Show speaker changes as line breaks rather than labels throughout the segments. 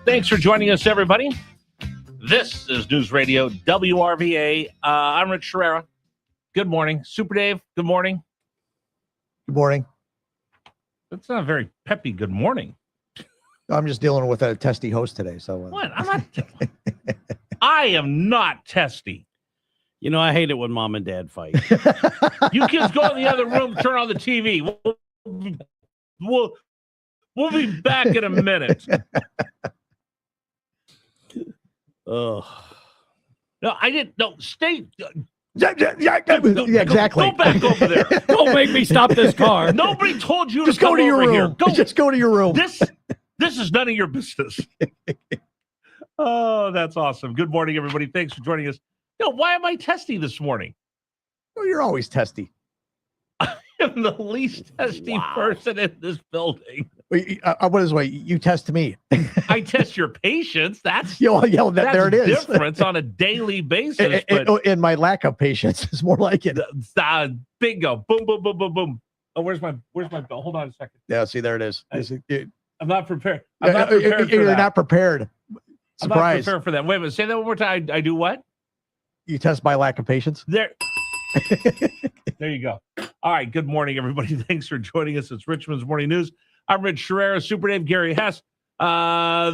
Thanks for joining us, everybody. This is News Radio WRVA. I'm Rich Herrera. Good morning. Super Dave, good morning.
Good morning.
That's not a very peppy good morning.
I'm just dealing with a testy host today. So
What? I'm not. I am not testy.
You know, I hate it when mom and dad fight.
You kids go in the other room, turn on the TV. We'll be back in a minute.
Ugh.
No, I didn't. No, stay.
Yeah, exactly.
Go back over there.
Don't make me stop this car.
Nobody told you
Just
to
go
come
to your
over here.
room. Just go to your room.
This is none of your business. Oh, that's awesome. Good morning, everybody. Thanks for joining us. No, why am I testy this morning?
Oh, you're always testy.
I am the least testy person in this building.
What is way? You test me.
I test your patience. That's
there it is.
Difference on a daily basis.
And my lack of patience is more like it.
Bingo. Boom, boom, boom, boom, boom. Oh, where's my bell? Hold on a second.
Yeah, see, there it is.
I'm not prepared.
You're not prepared. Surprise.
I'm not prepared for that. Wait a minute. Say that one more time. I do what?
You test my lack of patience?
There you go. All right. Good morning, everybody. Thanks for joining us. It's Richmond's Morning News. I'm Rich Herrera, Super Dave, Gary Hess.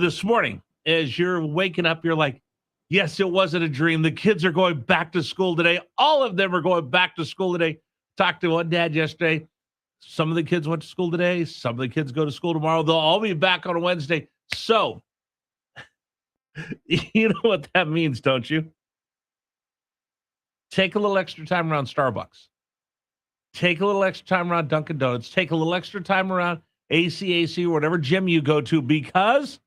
This morning, as you're waking up, you're like, yes, it wasn't a dream. The kids are going back to school today. All of them are going back to school today. Talked to one dad yesterday. Some of the kids went to school today. Some of the kids go to school tomorrow. They'll all be back on a Wednesday. So, you know what that means, don't you? Take a little extra time around Starbucks. Take a little extra time around Dunkin' Donuts. Take a little extra time around ACAC or whatever gym you go to, because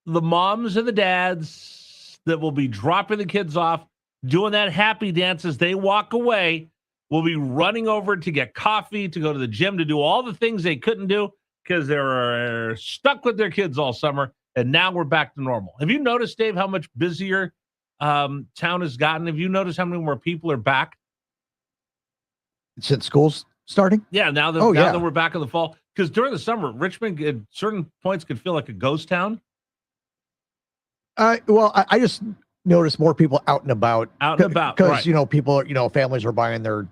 the moms and the dads that will be dropping the kids off, doing that happy dance as they walk away, will be running over to get coffee, to go to the gym, to do all the things they couldn't do because they were stuck with their kids all summer, and now we're back to normal. Have you noticed, Dave, how much busier town has gotten? Have you noticed how many more people are back?
Since school's starting?
Yeah, now that we're back in the fall. Because during the summer, Richmond at certain points could feel like a ghost town.
I just noticed more people out and about.
Because,
right. People, families are buying their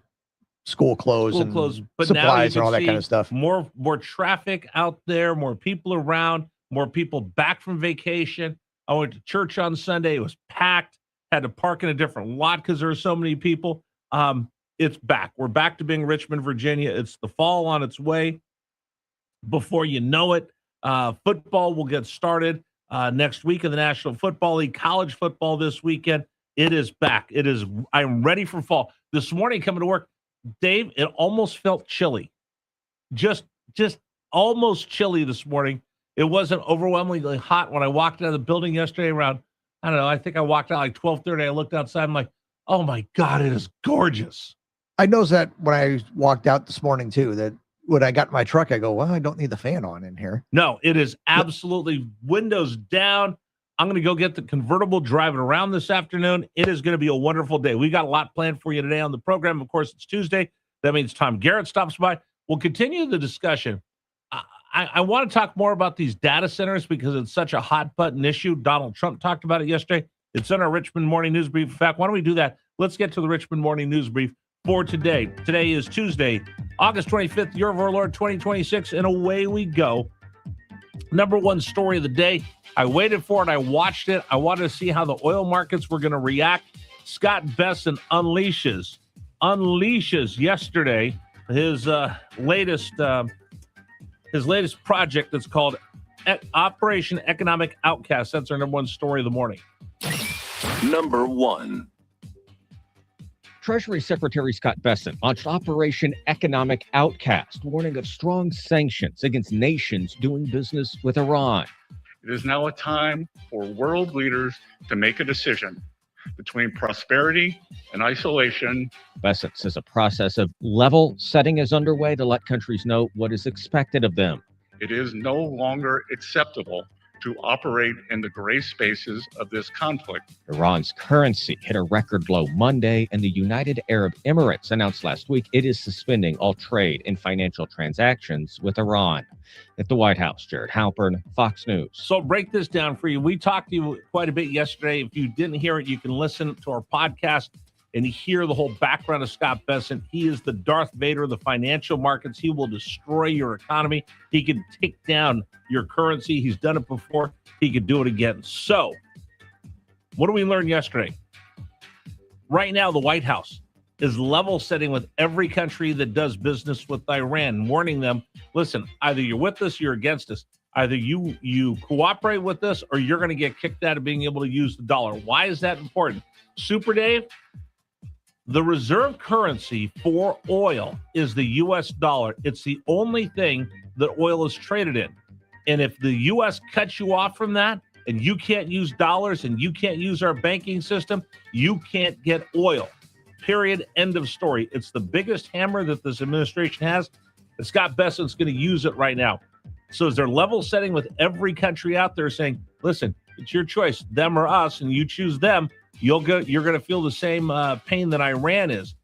school clothes and
but
supplies and all that kind of stuff.
More traffic out there, more people around, more people back from vacation. I went to church on Sunday. It was packed. Had to park in a different lot because there were so many people. It's back. We're back to being Richmond, Virginia. It's the fall on its way. Before you know it, football will get started next week in the National Football League. College football this weekend. It is back. I'm ready for fall. This morning coming to work, Dave, it almost felt chilly. Just almost chilly this morning. It wasn't overwhelmingly hot when I walked out of the building yesterday around, I don't know, I think I walked out like 12:30. I looked outside. I'm like, oh my God, it is gorgeous.
I noticed that when I walked out this morning too, that when I got in my truck, I go, well, I don't need the fan on in here.
No, it is absolutely windows down. I'm going to go get the convertible, driving around this afternoon. It is going to be a wonderful day. We got a lot planned for you today on the program. Of course, it's Tuesday. That means Tom Garrett stops by. We'll continue the discussion. I want to talk more about these data centers because it's such a hot button issue. Donald Trump talked about it yesterday. It's in our Richmond Morning News Brief. In fact, why don't we do that? Let's get to the Richmond Morning News Brief for today. Today is Tuesday, August 25th, year of our Lord 2026, and away we go. Number one story of the day. I waited for it. I watched it. I wanted to see how the oil markets were going to react. Scott Besson unleashes yesterday his latest project that's called Operation Economic Outcast. That's our number one story of the morning.
Number one.
Treasury Secretary Scott Besson launched Operation Economic Outcast, warning of strong sanctions against nations doing business with Iran.
It is now a time for world leaders to make a decision between prosperity and isolation.
Besson says a process of level setting is underway to let countries know what is expected of them.
It is no longer acceptable to operate in the gray spaces of this conflict.
Iran's currency hit a record low Monday, and the United Arab Emirates announced last week it is suspending all trade and financial transactions with Iran. At the White House, Jared Halpern, Fox News.
So break this down for you. We talked to you quite a bit yesterday. If you didn't hear it, you can listen to our podcast and hear the whole background of Scott Bessent. He is the Darth Vader of the financial markets. He will destroy your economy. He can take down your currency. He's done it before. He could do it again. So what did we learn yesterday? Right now, the White House is level setting with every country that does business with Iran, warning them, listen, either you're with us, you're against us. Either you cooperate with us or you're going to get kicked out of being able to use the dollar. Why is that important? Super Dave, the reserve currency for oil is the U.S. dollar. It's the only thing that oil is traded in. And if the U.S. cuts you off from that and you can't use dollars and you can't use our banking system, you can't get oil. Period. End of story. It's the biggest hammer that this administration has. Scott Bessent's going to use it right now. So as they're level setting with every country out there saying, listen, it's your choice, them or us, and you choose them, you're going to feel the same pain that Iran is.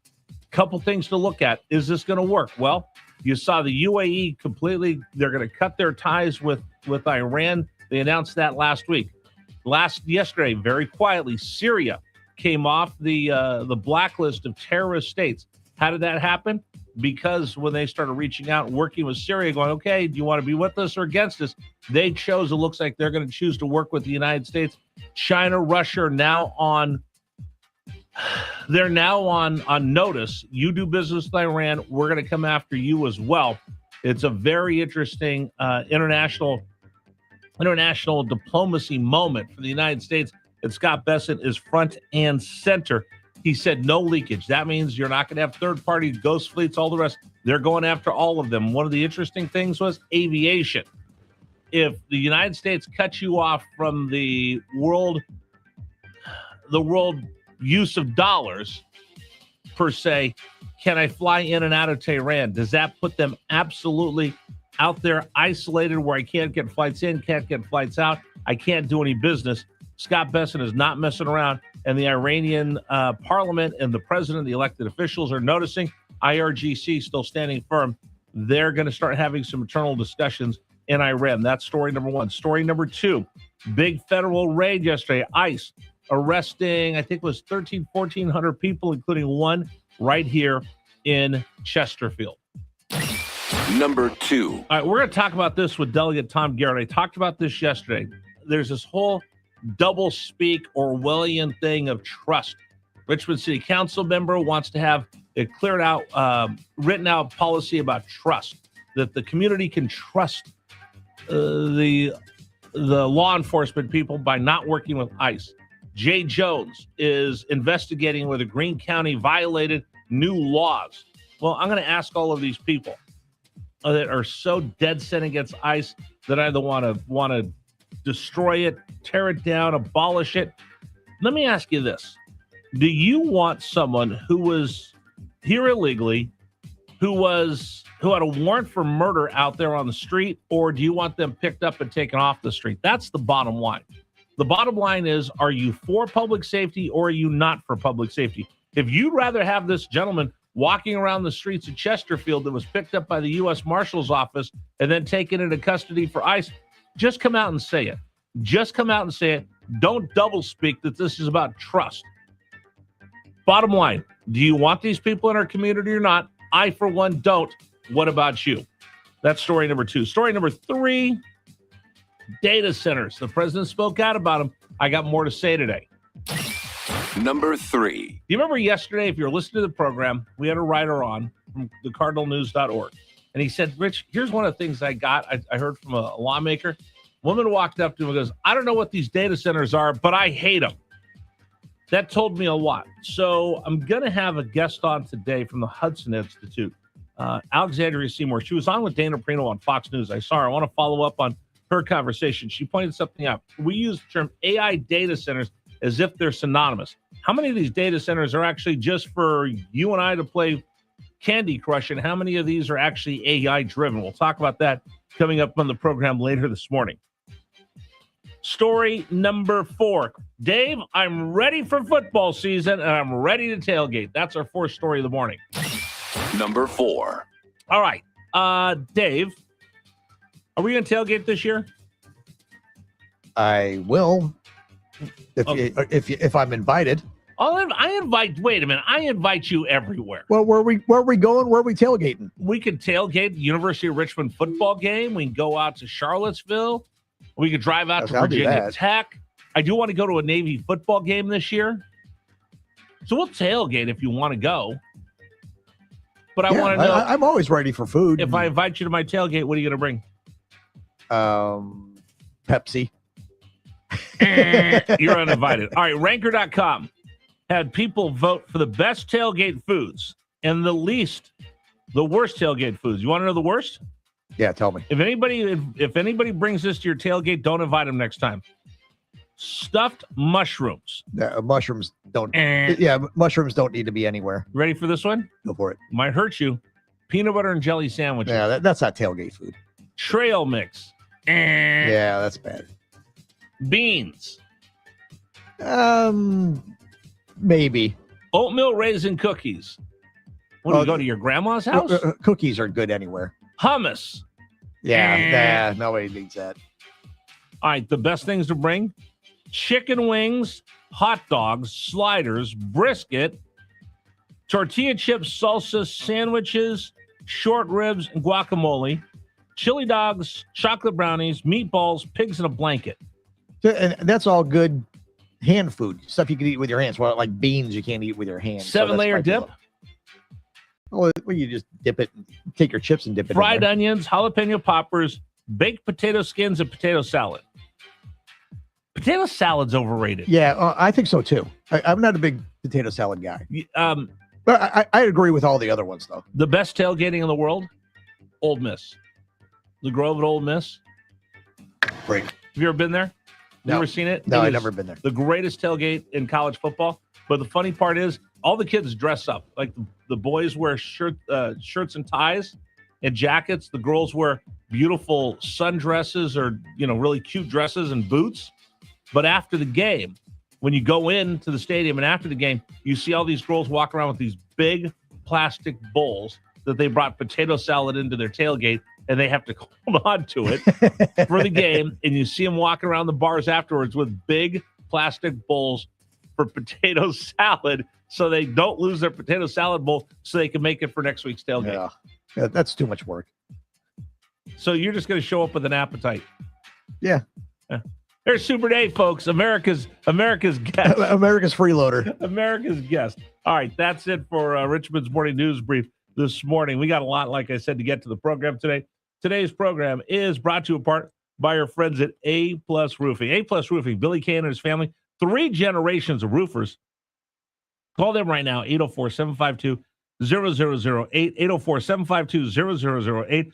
Couple things to look at. Is this going to work? Well, you saw the UAE completely, they're going to cut their ties with Iran. They announced that last week. Yesterday, very quietly, Syria came off the blacklist of terrorist states. How did that happen? Because when they started reaching out and working with Syria, going, okay, do you want to be with us or against us? They chose, it looks like they're going to choose to work with the United States. China, Russia are now on notice. You do business with Iran, we're going to come after you as well. It's a very interesting international diplomacy moment for the United States. And Scott Bessent is front and center. He said no leakage. That means you're not going to have third parties, ghost fleets, all the rest. They're going after all of them. One of the interesting things was aviation. If the United States cuts you off from the world use of dollars, per se, can I fly in and out of Tehran? Does that put them absolutely out there isolated where I can't get flights in, can't get flights out, I can't do any business? Scott Bessent is not messing around, and the Iranian parliament and the president, the elected officials are noticing. IRGC still standing firm. They're going to start having some internal discussions in Iran. That's story number one. Story number two, big federal raid yesterday. ICE arresting, I think it was 1,400 people, including one right here in Chesterfield.
Number two.
All right, we're going to talk about this with Delegate Tom Garrett. I talked about this yesterday. There's this whole double speak Orwellian thing of trust. Richmond City Council member wants to have a cleared out, written out policy about trust, that the community can trust the law enforcement people by not working with ICE. Jay Jones is investigating whether Greene County violated new laws. Well, I'm going to ask all of these people that are so dead set against ICE that either want to destroy it, tear it down, abolish it. Let me ask you this. Do you want someone who was here illegally, who had a warrant for murder out there on the street, or do you want them picked up and taken off the street? That's the bottom line. The bottom line is, are you for public safety or are you not for public safety? If you'd rather have this gentleman walking around the streets of Chesterfield that was picked up by the U.S. Marshal's Office and then taken into custody for ICE, just come out and say it. Just come out and say it. Don't double speak that this is about trust. Bottom line, do you want these people in our community or not? I, for one, don't. What about you? That's story number two. Story number three, data centers. The president spoke out about them. I got more to say today.
Number three.
Do you remember yesterday, if you're listening to the program, we had a writer on from thecardinalnews.org. And he said, Rich, here's one of the things I heard from a lawmaker. Woman walked up to him and goes, I don't know what these data centers are, but I hate them. That told me a lot. So I'm going to have a guest on today from the Hudson Institute, Alexandria Seymour. She was on with Dana Perino on Fox News. I saw her. I want to follow up on her conversation. She pointed something out. We use the term AI data centers as if they're synonymous. How many of these data centers are actually just for you and I to play Candy Crush, and how many of these are actually AI driven? We'll talk about that coming up on the program later this morning. Story number 4. Dave, I'm ready for football season and I'm ready to tailgate. That's our 4th story of the morning.
Number 4.
All right. Dave, are we going to tailgate this year?
I will if I'm invited.
I invite you everywhere.
Well, where are we going? Where are we tailgating?
We could tailgate the University of Richmond football game. We can go out to Charlottesville. We could drive out to
I'll do
Virginia
that.
Tech. I do want to go to a Navy football game this year. So we'll tailgate if you want to go. But I want to know,
I'm always ready for food.
if I invite you to my tailgate, what are you going to bring?
Pepsi.
You're uninvited. All right, Ranker.com had people vote for the best tailgate foods and the worst tailgate foods. You want to know the worst?
Yeah, tell me.
If anybody brings this to your tailgate, don't invite them next time. Stuffed mushrooms.
Mushrooms don't. Yeah, mushrooms don't need to be anywhere.
Ready for this one?
Go for it.
Might hurt you. Peanut butter and jelly sandwiches.
Yeah, that's not tailgate food.
Trail mix.
Yeah, that's bad.
Beans.
Maybe.
Oatmeal raisin cookies. When you go to your grandma's house?
Cookies are good anywhere.
Hummus.
Yeah, nobody needs that.
All right, the best things to bring: chicken wings, hot dogs, sliders, brisket, tortilla chips, salsa, sandwiches, short ribs, and guacamole, chili dogs, chocolate brownies, meatballs, pigs in a blanket.
And that's all good hand food stuff you can eat with your hands. Well, like beans, you can't eat with your hands.
7-layer dip.
Well, you just dip it, take your chips and dip it.
Fried
in there.
onions, jalapeno poppers, baked potato skins, and potato salad. Potato salad's overrated.
Yeah, I think so too. I'm not a big potato salad guy. But I agree with all the other ones though.
The best tailgating in the world, Old Miss. The Grove at Old Miss.
Great.
Have you ever been there? You
No.
ever seen it?
No,
It
I've
is
never been there.
The greatest tailgate in college football. But the funny part is, all the kids dress up. Like the boys wear shirts and ties and jackets. The girls wear beautiful sundresses or really cute dresses and boots. But after the game, when you go into the stadium and after the game, you see all these girls walk around with these big plastic bowls that they brought potato salad into their tailgate, and they have to hold on to it for the game. And you see them walking around the bars afterwards with big plastic bowls for potato salad, so they don't lose their potato salad bowl, so they can make it for next week's tailgate.
Yeah, that's too much work.
So you're just going to show up with an appetite.
Yeah.
There's Super Dave, folks. America's guest.
America's freeloader.
America's guest. All right, that's it for Richmond's Morning News Brief this morning. We got a lot, like I said, to get to the program today. Today's program is brought to you apart by our friends at A+ Roofing. A+ Roofing, Billy Kane and his family, 3 generations of roofers. Call them right now, 804-752-0008, 804-752-0008.